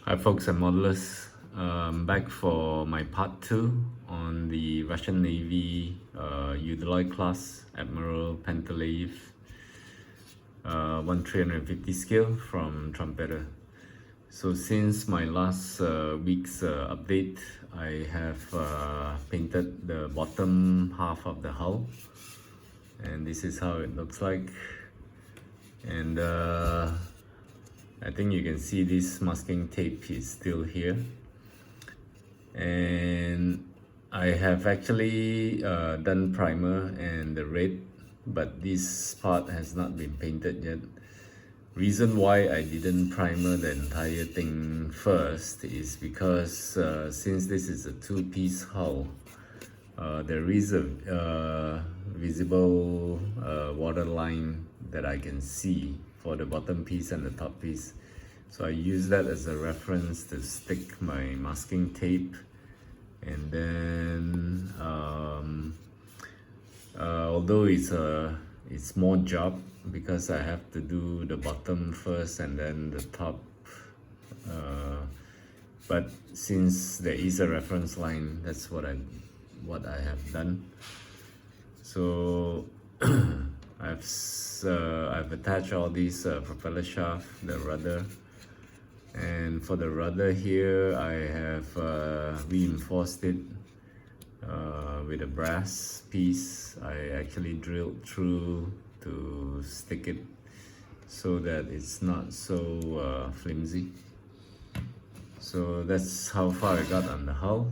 Hi folks, I'm Modelers. Back for my part 2 on the Russian Navy Udaloy class Admiral Panteleyev 1350 scale from Trumpeter. So since my last week's update, I have painted the bottom half of the hull, and this is how it looks like. And I think you can see this masking tape is still here, and I have actually done primer and the red, but this part has not been painted yet. Reason why I didn't primer the entire thing first is because since this is a two-piece hull, there is a visible water line that I can see for the bottom piece and the top piece. So I use that as a reference to stick my masking tape, and then although it's more job because I have to do the bottom first and then the top, but since there is a reference line, that's what I have done. So I've attached all these propeller shaft, the rudder, and for the rudder here I have reinforced it with a brass piece. I actually drilled through to stick it so that it's not so flimsy. So that's how far I got on the hull.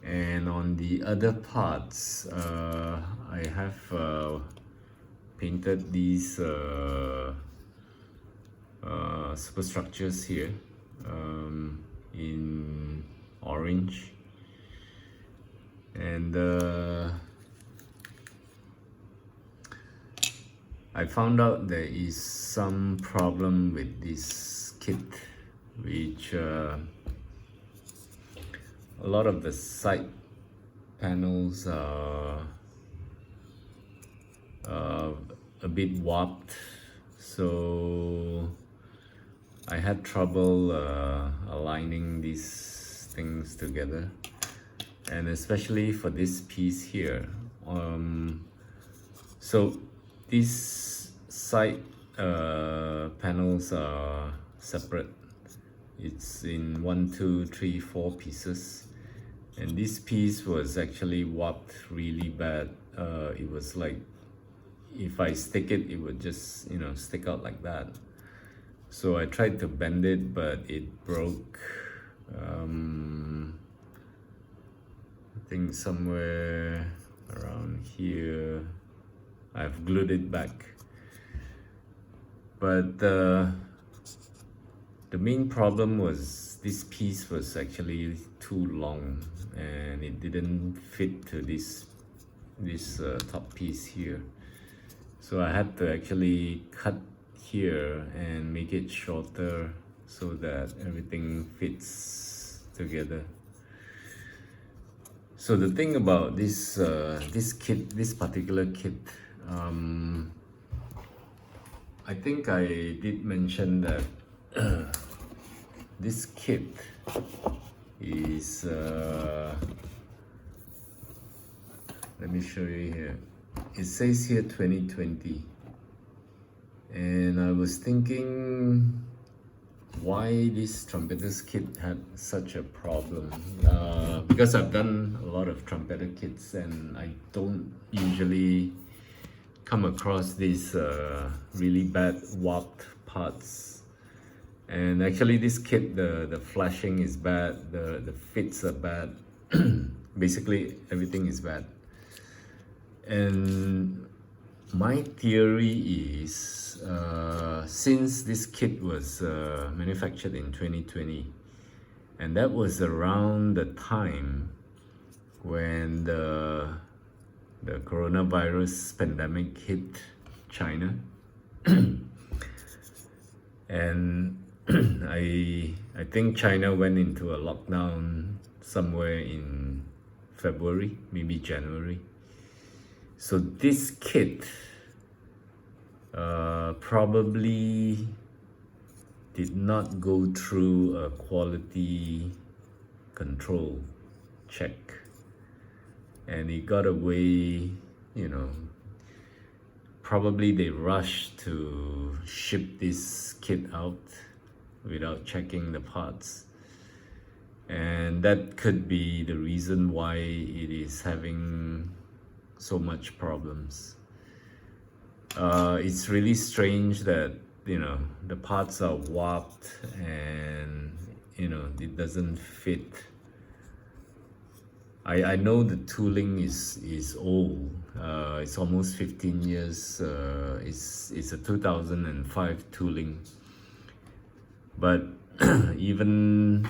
And on the other parts, I have painted these superstructures here in orange, and I found out there is some problem with this kit, which a lot of the side panels are a bit warped, so I had trouble aligning these things together, and especially for this piece here. So these side panels are separate. It's in 1, 2, 3, 4 pieces, and this piece was actually warped really bad. It was like if I stick it, it would just stick out like that. So I tried to bend it, but it broke. I think somewhere around here. I've glued it back, but the main problem was this piece was actually too long and it didn't fit to this top piece here. So I had to actually cut here and make it shorter so that everything fits together. So the thing about this this particular kit, I think I did mention that this kit is let me show you here. It says here 2020, and I was thinking why this trumpeter's kit had such a problem, because I've done a lot of trumpeter kits and I don't usually come across these really bad warped parts. And actually this kit, the flashing is bad, the fits are bad, basically everything is bad. And my theory is, since this kit was manufactured in 2020, and that was around the time when the coronavirus pandemic hit China, and I think China went into a lockdown somewhere in February, maybe January. So this kit probably did not go through a quality control check, and it got away, you know, probably they rushed to ship this kit out without checking the parts, and that could be the reason why it is having so much problems. It's really strange that, you know, the parts are warped and, you know, it doesn't fit. I know the tooling is old. It's almost 15 years. It's a 2005 tooling. But even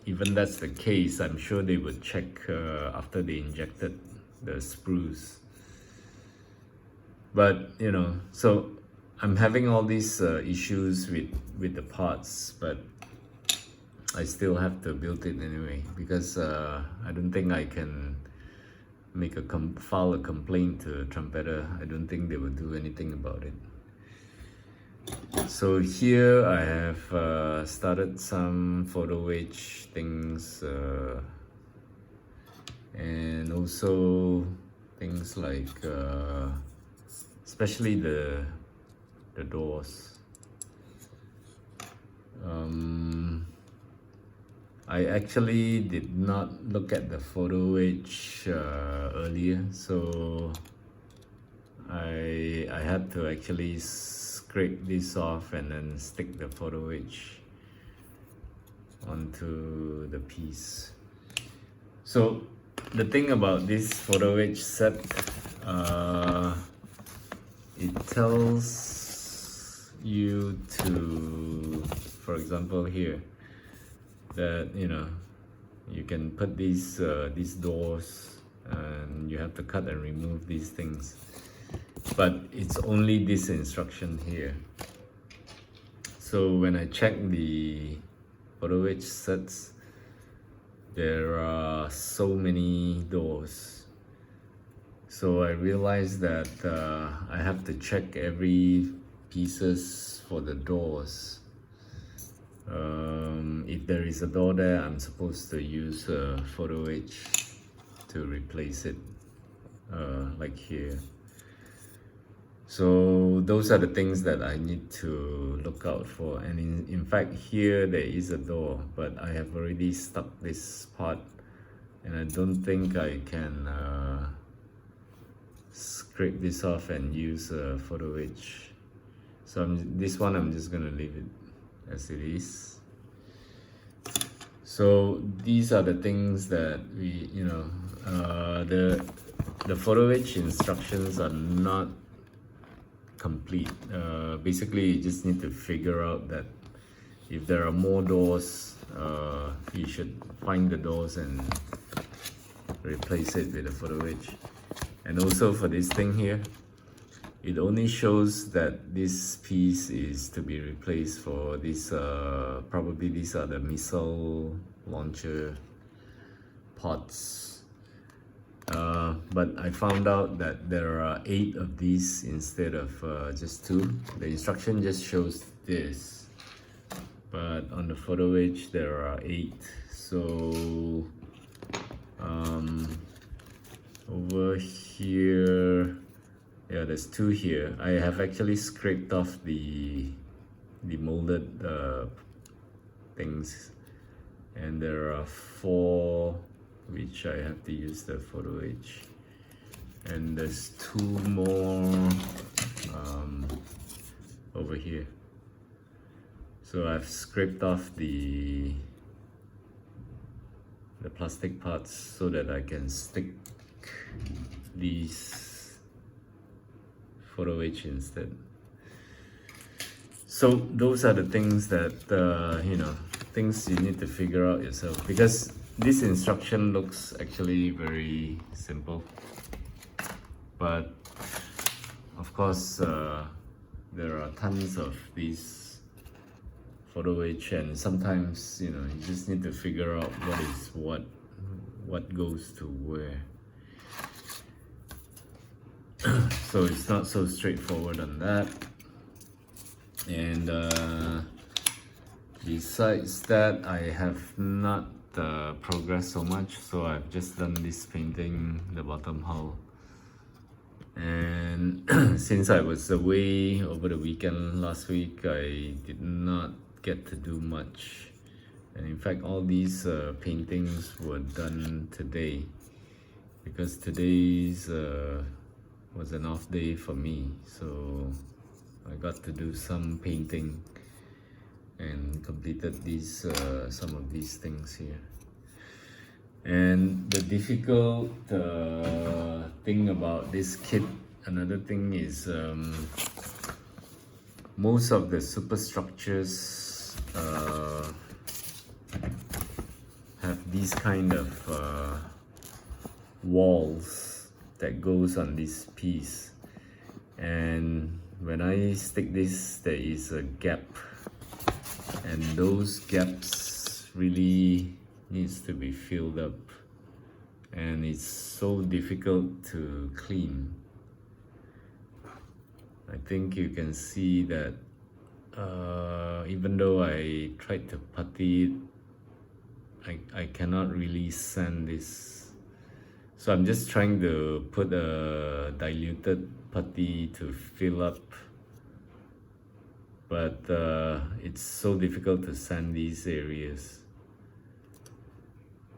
that's the case, I'm sure they would check after they injected the sprues. But, you know, so I'm having all these issues with the parts, but I still have to build it anyway, because I don't think I can make file a complaint to Trumpeter. I don't think they will do anything about it. So here I have started some Photo-etch things, and also things like especially the doors. I actually did not look at the Photo-etch earlier, so I had to actually scrape this off and then stick the Photo-etch onto the piece. So the thing about this Photo-etch set, it tells you to, for example here, that, you know, you can put these doors, and you have to cut and remove these things, but it's only this instruction here. So when I check the Photo-etch sets, there are so many doors, so I realized that I have to check every pieces for the doors. If there is a door there, I'm supposed to use Photo-etch to replace it, like here. So those are the things that I need to look out for. And in fact, here there is a door, but I have already stuck this part, and I don't think I can scrape this off and use Photo-etch. So this one I'm just gonna leave it as it is. So these are the things that we, you know, the Photo-etch instructions are not complete. Basically, you just need to figure out that if there are more doors, you should find the doors and replace it with a Photo-etch. And also for this thing here, it only shows that this piece is to be replaced for this, probably these are the missile launcher pods. But I found out that there are 8 of these instead of just 2. The instruction just shows this, but on the Photo-etch there are 8. So over here, yeah, there's 2 here. I have actually scraped off the molded things, and there are 4 which I have to use the Photo-etch, and there's 2 more over here. So I've scraped off the plastic parts so that I can stick these Photo-etch instead. So those are the things that you know, things you need to figure out yourself, because this instruction looks actually very simple, but of course there are tons of these Photo-etch, and sometimes, you know, you just need to figure out what is what goes to where. So it's not so straightforward on that. And Besides that, I have not progressed so much, so I've just done this painting the bottom hull. And since I was away over the weekend last week, I did not get to do much. And in fact, all these paintings were done today, because today's was an off day for me, so I got to do some painting and completed these some of these things here. And the difficult thing about this kit, another thing is most of the superstructures have these kind of walls that goes on this piece, and when I stick this, there is a gap, and those gaps really needs to be filled up, and it's so difficult to clean. I think you can see that even though I tried to putty it, I cannot really sand this. So I'm just trying to put a diluted putty to fill up, but it's so difficult to sand these areas.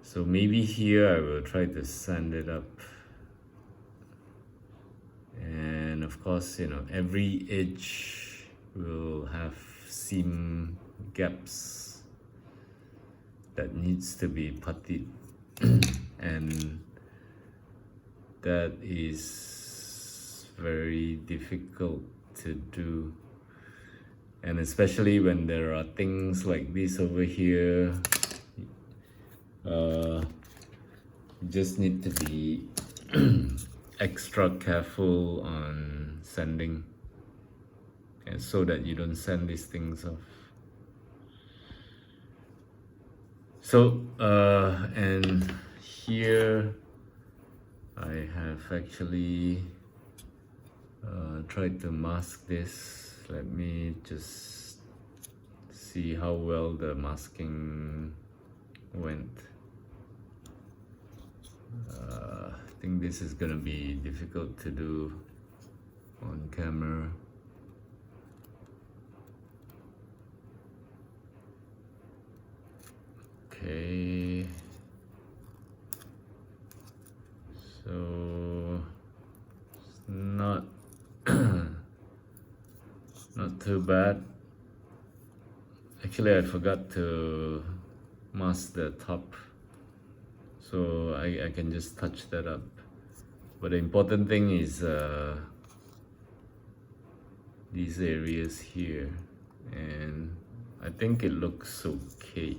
So maybe here I will try to sand it up. And of course, you know, every edge will have seam gaps that needs to be puttied. And that is very difficult to do. And especially when there are things like this over here, you just need to be extra careful on sanding, and so that you don't sand these things off. So and here I have actually tried to mask this. Let me just see how well the masking went. I think this is gonna be difficult to do on camera. Okay, so it's not not too bad. Actually, I forgot to mask the top, so I can just touch that up. But the important thing is these areas here, and I think it looks okay.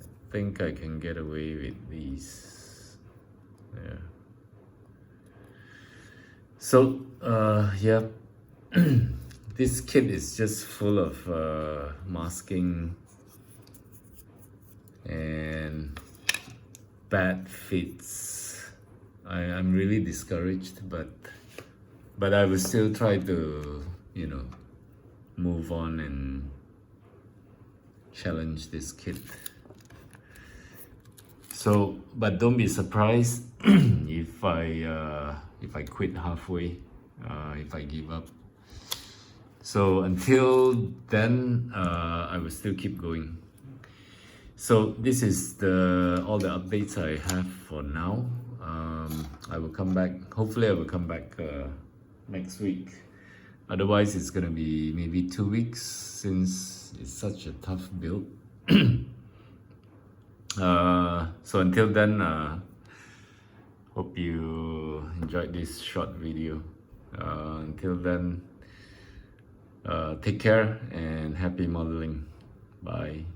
I think I can get away with these. Yeah. So yeah, this kit is just full of masking and bad fits. I'm really discouraged, but I will still try to, you know, move on and challenge this kit. So, but don't be surprised if I quit halfway, if I give up. So until then, I will still keep going. So this is all the updates I have for now. I will come back. Hopefully, I will come back next week. Otherwise, it's gonna be maybe 2 weeks, since it's such a tough build. So until then, hope you enjoyed this short video. Until then, take care and happy modeling. Bye.